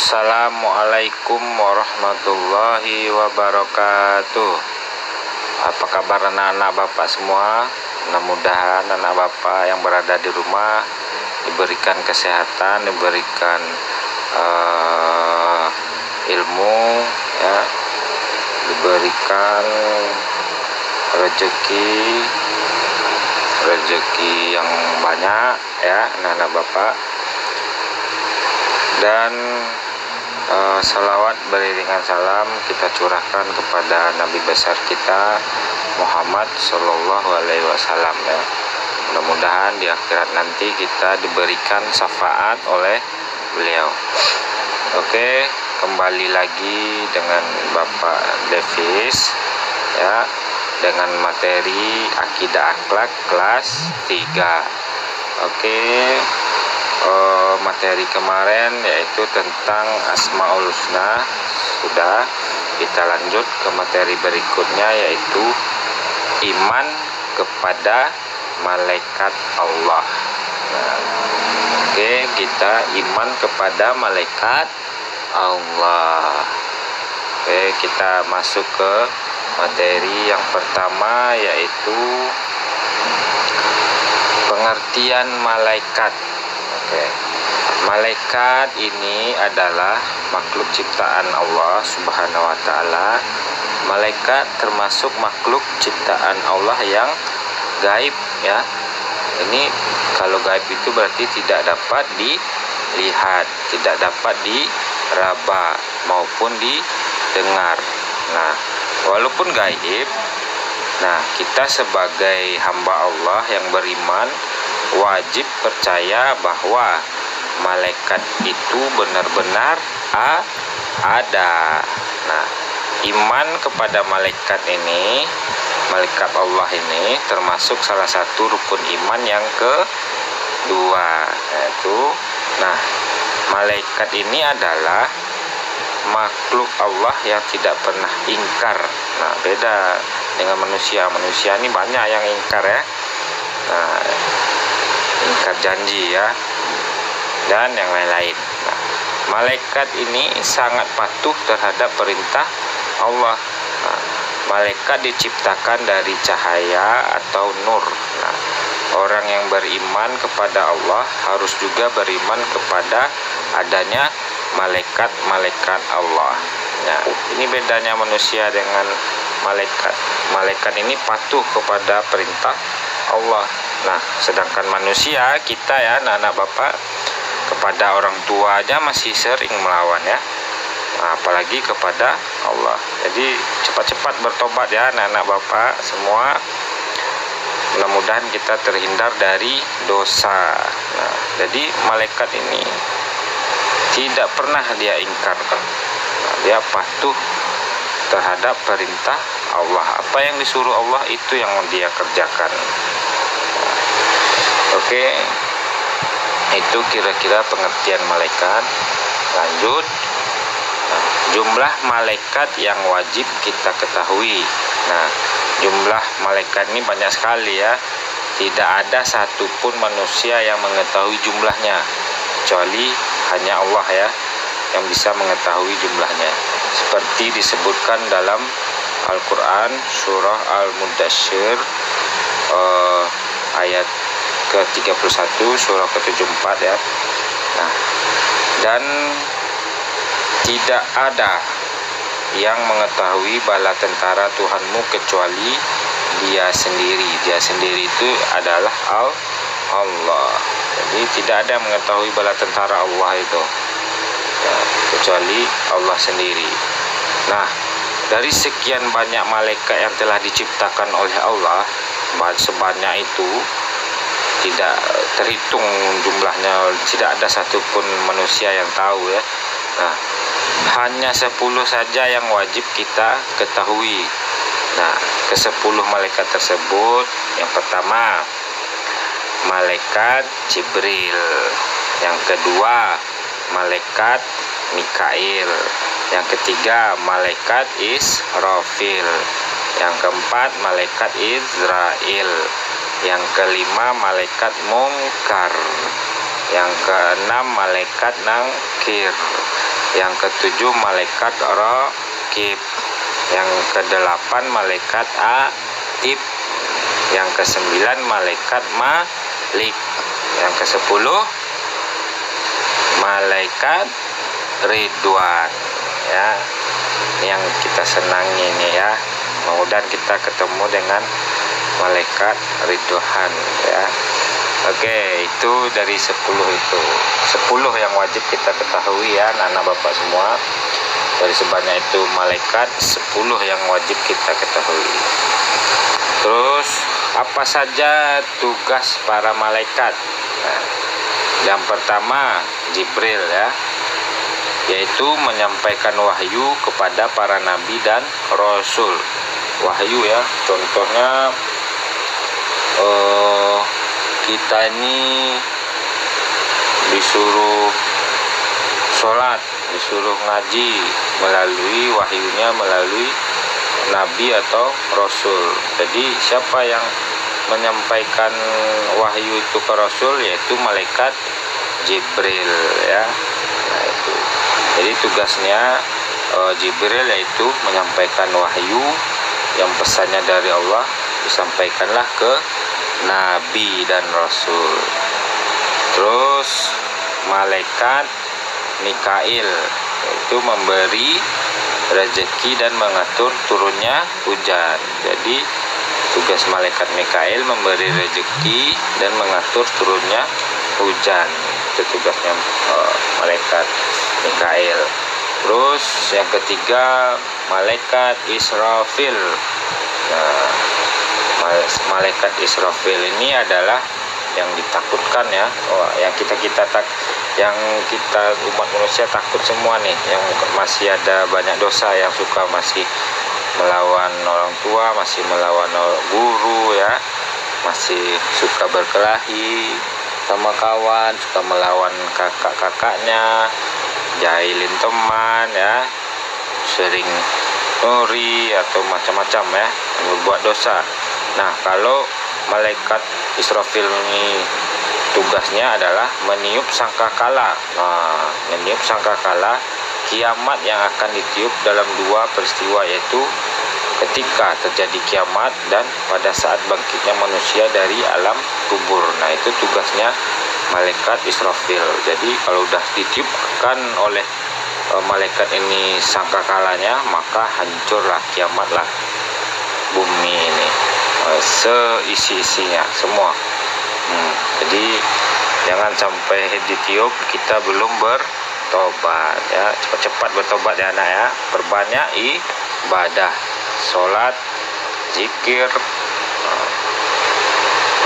Assalamualaikum warahmatullahi wabarakatuh. Apa kabar anak-anak bapak semua? Mudah-mudahan anak bapak yang berada di rumah diberikan kesehatan, diberikan ilmu, ya, diberikan rezeki yang banyak, ya anak-anak bapak. Dan salawat beriringan salam kita curahkan kepada Nabi besar kita Muhammad Sallallahu Alaihi Wasallam, ya. Mudah-mudahan di akhirat nanti kita diberikan syafaat oleh beliau. Oke, kembali lagi dengan Bapak Davis, ya, dengan materi akidah akhlak kelas 3. Oke, materi kemarin yaitu tentang Asmaul Husna sudah. Kita lanjut ke materi berikutnya yaitu iman kepada malaikat Allah. Oke, kita iman kepada malaikat Allah. Oke, kita masuk ke materi yang pertama yaitu pengertian malaikat. Oke. Malaikat ini adalah makhluk ciptaan Allah Subhanahu wa taala. Malaikat termasuk makhluk ciptaan Allah yang gaib, ya. Ini kalau gaib itu berarti tidak dapat dilihat, tidak dapat diraba maupun didengar. Nah, walaupun gaib, nah kita sebagai hamba Allah yang beriman wajib percaya bahwa malaikat itu benar-benar ada. Nah, iman kepada malaikat ini, malaikat Allah ini termasuk salah satu rukun iman yang kedua, yaitu malaikat ini adalah makhluk Allah yang tidak pernah ingkar. Nah, beda dengan manusia. Manusia ini banyak yang ingkar, ya. Nah, ingkar janji, ya, dan yang lain-lain. Nah, malaikat ini sangat patuh terhadap perintah Allah. Nah, malaikat diciptakan dari cahaya atau nur. Nah, orang yang beriman kepada Allah harus juga beriman kepada adanya malaikat-malaikat Allah. Nah, ini bedanya manusia dengan malaikat. Malaikat ini patuh kepada perintah Allah. Nah, sedangkan manusia kita, ya, anak-anak bapak, kepada orang tua aja masih sering melawan, ya. Nah, apalagi kepada Allah. Jadi cepat-cepat bertobat, ya, anak-anak bapak semua. Mudah-mudahan kita terhindar dari dosa. Nah, jadi malaikat ini tidak pernah dia ingkar. Nah, dia patuh terhadap perintah Allah. Apa yang disuruh Allah itu yang dia kerjakan. Oke, itu kira-kira pengertian malaikat. Lanjut, jumlah malaikat yang wajib kita ketahui. Nah, jumlah malaikat ini banyak sekali, ya. Tidak ada satupun manusia yang mengetahui jumlahnya, kecuali hanya Allah, ya, yang bisa mengetahui jumlahnya. Seperti disebutkan dalam Al-Quran surah Al-Mudaththir ayat ke-31 surah ke-74, ya. Nah, dan tidak ada yang mengetahui bala tentara Tuhanmu kecuali Dia sendiri. Dia sendiri itu adalah Allah. Jadi tidak ada yang mengetahui bala tentara Allah itu, ya, kecuali Allah sendiri. Nah, dari sekian banyak malaikat yang telah diciptakan oleh Allah, sebanyak itu tidak terhitung jumlahnya, tidak ada satupun manusia yang tahu, ya. Nah, hanya 10 saja yang wajib kita ketahui. Nah, ke-10 malaikat tersebut, yang pertama malaikat Jibril, yang kedua malaikat Mikail, yang ketiga malaikat Israfil, yang keempat malaikat Israel, yang kelima malaikat Mungkar, yang keenam malaikat Nangkir, Yang ketujuh malaikat Raqib. Yang kedelapan malaikat Atib. Yang kesembilan malaikat Malik. Yang kesepuluh malaikat Ridwan. Ya, yang kita senangi ini ya. Mudah-mudahan kita ketemu dengan malaikat Ridwan ya. Oke, itu dari 10 itu. 10 yang wajib kita ketahui ya, anak-anak Bapak semua. Dari sebanyak itu malaikat, 10 yang wajib kita ketahui. Terus apa saja tugas para malaikat? Nah, yang pertama Jibril ya, yaitu menyampaikan wahyu kepada para nabi dan rasul. Wahyu ya, contohnya kita ini disuruh sholat, disuruh ngaji melalui wahyunya, melalui nabi atau rasul. Jadi siapa yang menyampaikan wahyu itu ke rasul, yaitu malaikat Jibril ya. Nah itu, jadi tugasnya Jibril yaitu menyampaikan wahyu yang pesannya dari Allah, disampaikanlah ke nabi dan rasul. Terus malaikat Mikail yaitu memberi rezeki dan mengatur turunnya hujan. Jadi tugas malaikat Mikail memberi rezeki dan mengatur turunnya hujan. Itu tugasnya malaikat Mikail. Terus yang ketiga malaikat Israfil. Nah, malaikat Israfil ini adalah yang ditakutkan ya. Yang kita umat manusia takut semua nih, yang masih ada banyak dosa, yang suka masih melawan orang tua, masih melawan guru ya, masih suka berkelahi sama kawan, suka melawan kakak-kakaknya, jahilin teman ya, sering nyuri atau macam-macam ya, membuat dosa. Nah, kalau malaikat Israfil ini tugasnya adalah meniup sangkakala. Nah, meniup sangkakala kiamat yang akan ditiup dalam 2 peristiwa, yaitu ketika terjadi kiamat dan pada saat bangkitnya manusia dari alam kubur. Nah, itu tugasnya malaikat Israfil. Jadi kalau udah ditiupkan oleh malaikat ini sangkakalanya, maka hancurlah, kiamatlah bumi ini seisi-isinya semua. Jadi jangan sampai ditiup kita belum bertobat ya. Cepat-cepat bertobat ya anak ya. Perbanyak ibadah, sholat, zikir.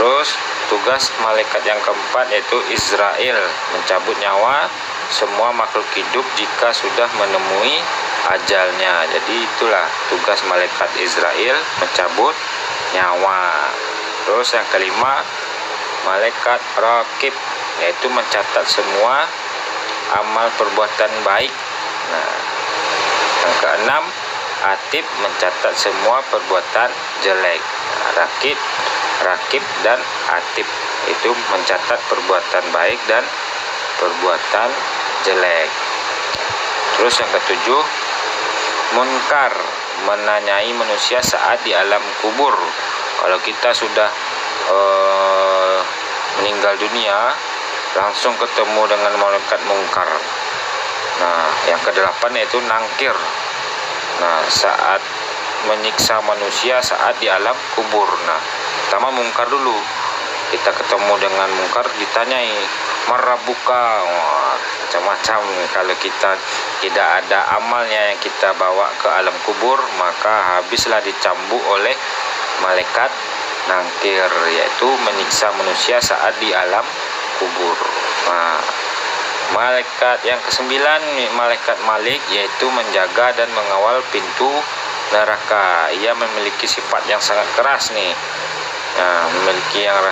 Terus tugas malaikat yang keempat yaitu Israel, mencabut nyawa semua makhluk hidup jika sudah menemui ajalnya. Jadi itulah tugas malaikat Israel, mencabut nyawa. Terus yang kelima malaikat Raqib, yaitu mencatat semua amal perbuatan baik. Nah, yang keenam Atib, mencatat semua perbuatan jelek. Nah, Raqib dan Atib itu mencatat perbuatan baik dan perbuatan jelek. Terus yang ketujuh Munkar, menanyai manusia saat di alam kubur. Kalau kita sudah meninggal dunia, langsung ketemu dengan malaikat Munkar. Nah, yang kedelapan yaitu Nangkir. Nah, saat menyiksa manusia saat di alam kubur. Nah, pertama Munkar dulu. Kita ketemu dengan Munkar, ditanyai marabuka, macam-macam. Kalau kita tidak ada amalnya yang kita bawa ke alam kubur, maka habislah dicambuk oleh malaikat Nangkir, yaitu menyiksa manusia saat di alam kubur. Nah, malaikat yang kesembilan malaikat Malik, yaitu menjaga dan mengawal pintu neraka. Ia memiliki sifat yang sangat keras nih. Nah, memiliki yang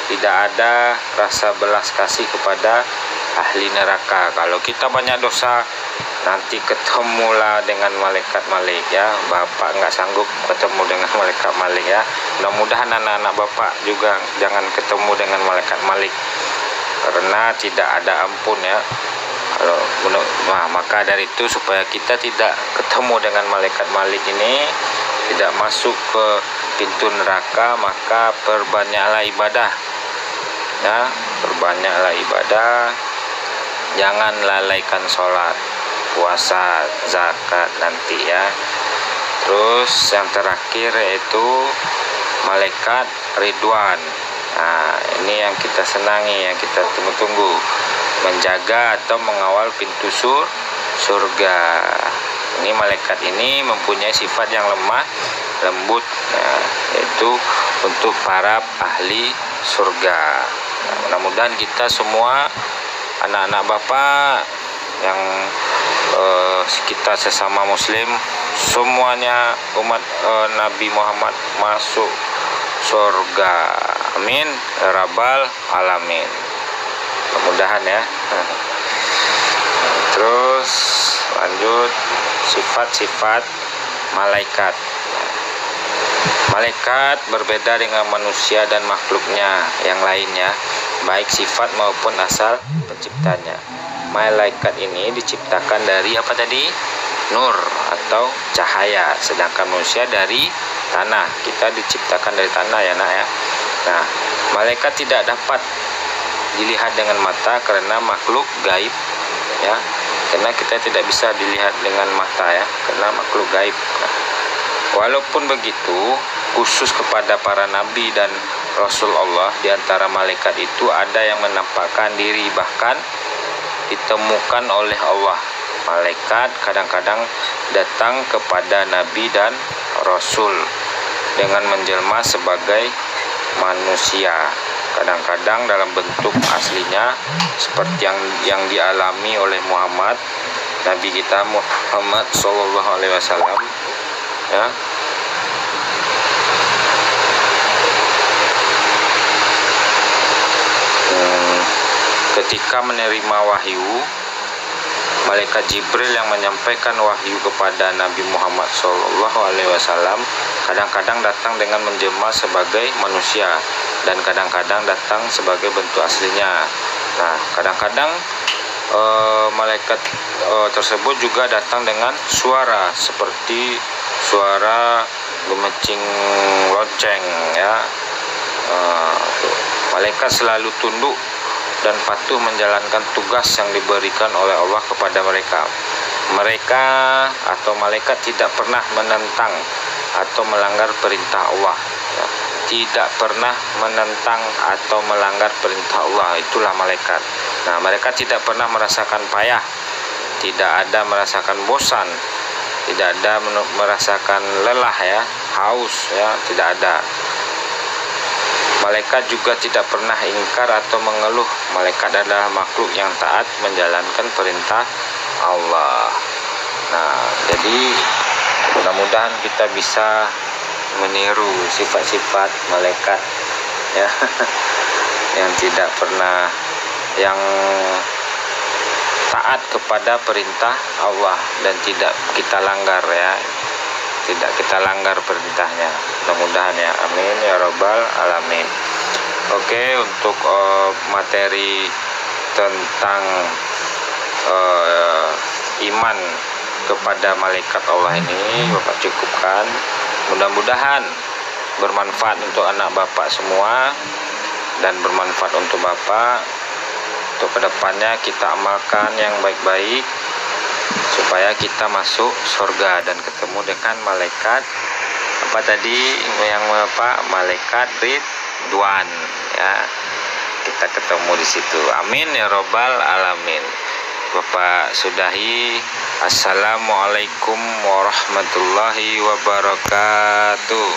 tidak ada rasa belas kasih kepada ahli neraka. Kalau kita banyak dosa, nanti ketemulah dengan malaikat Malik ya. Bapak nggak sanggup ketemu dengan malaikat Malik ya. Mudah-mudahan anak-anak Bapak juga jangan ketemu dengan malaikat Malik. karena tidak ada ampun ya. Kalau maka dari itu supaya kita tidak ketemu dengan malaikat Malik ini, tidak masuk ke pintu neraka, maka perbanyaklah ibadah ya, perbanyaklah ibadah, jangan lalaikan sholat, puasa, zakat nanti ya. Terus yang terakhir yaitu malaikat Ridwan. Nah, ini yang kita senangi, yang kita tunggu-tunggu, menjaga atau mengawal pintu surga. Ini malaikat ini mempunyai sifat yang lemah lembut, nah, yaitu untuk para ahli surga. Nah, mudah-mudahan kita semua anak-anak Bapak yang kita sesama muslim semuanya umat Nabi Muhammad masuk surga. Amin ya rabbal alamin. Mudah-mudahan ya. Terus lanjut sifat-sifat malaikat. Malaikat berbeda dengan manusia dan makhluknya yang lainnya, baik sifat maupun asal penciptanya. Malaikat ini diciptakan dari apa tadi? Nur atau cahaya, sedangkan manusia dari tanah. Kita diciptakan dari tanah ya nak ya. Nah, malaikat tidak dapat dilihat dengan mata karena makhluk gaib ya, karena kita tidak bisa dilihat dengan mata ya, karena makhluk gaib. Nah, walaupun begitu, khusus kepada para nabi dan rasul Allah, di antara malaikat itu ada yang menampakkan diri, bahkan ditemukan oleh Allah. Malaikat kadang-kadang datang kepada nabi dan rasul dengan menjelma sebagai manusia, kadang-kadang dalam bentuk aslinya seperti yang dialami oleh Muhammad, Nabi kita Muhammad Sallallahu Alaihi Wasallam ya. Ketika menerima wahyu, malaikat Jibril yang menyampaikan wahyu kepada Nabi Muhammad SAW kadang-kadang datang dengan menjelma sebagai manusia dan kadang-kadang datang sebagai bentuk aslinya. Nah, kadang-kadang malaikat tersebut juga datang dengan suara seperti suara gemecing lonceng ya. Malaikat selalu tunduk dan patuh menjalankan tugas yang diberikan oleh Allah kepada mereka. Mereka atau malaikat tidak pernah menentang atau melanggar perintah Allah ya. Tidak pernah menentang atau melanggar perintah Allah, itulah malaikat. Nah, mereka tidak pernah merasakan payah, tidak ada merasakan bosan, tidak ada merasakan lelah ya, haus ya, tidak ada. Malaikat juga tidak pernah ingkar atau mengeluh. Malaikat adalah makhluk yang taat menjalankan perintah Allah. Nah, jadi mudah-mudahan kita bisa meniru sifat-sifat malaikat ya, yang tidak pernah, yang taat kepada perintah Allah dan tidak kita langgar ya, tidak kita langgar perintahnya. Mudah-mudahan ya, amin ya rabbal alamin. Oke, untuk materi tentang iman kepada malaikat Allah ini Bapak cukupkan. Mudah-mudahan bermanfaat untuk anak Bapak semua dan bermanfaat untuk Bapak. Untuk kedepannya kita amalkan yang baik-baik supaya kita masuk surga dan ketemu dengan malaikat apa tadi yang apa, malaikat Ridwan ya, kita ketemu di situ. Amin ya robbal alamin. Bapak sudahi. Assalamualaikum warahmatullahi wabarakatuh.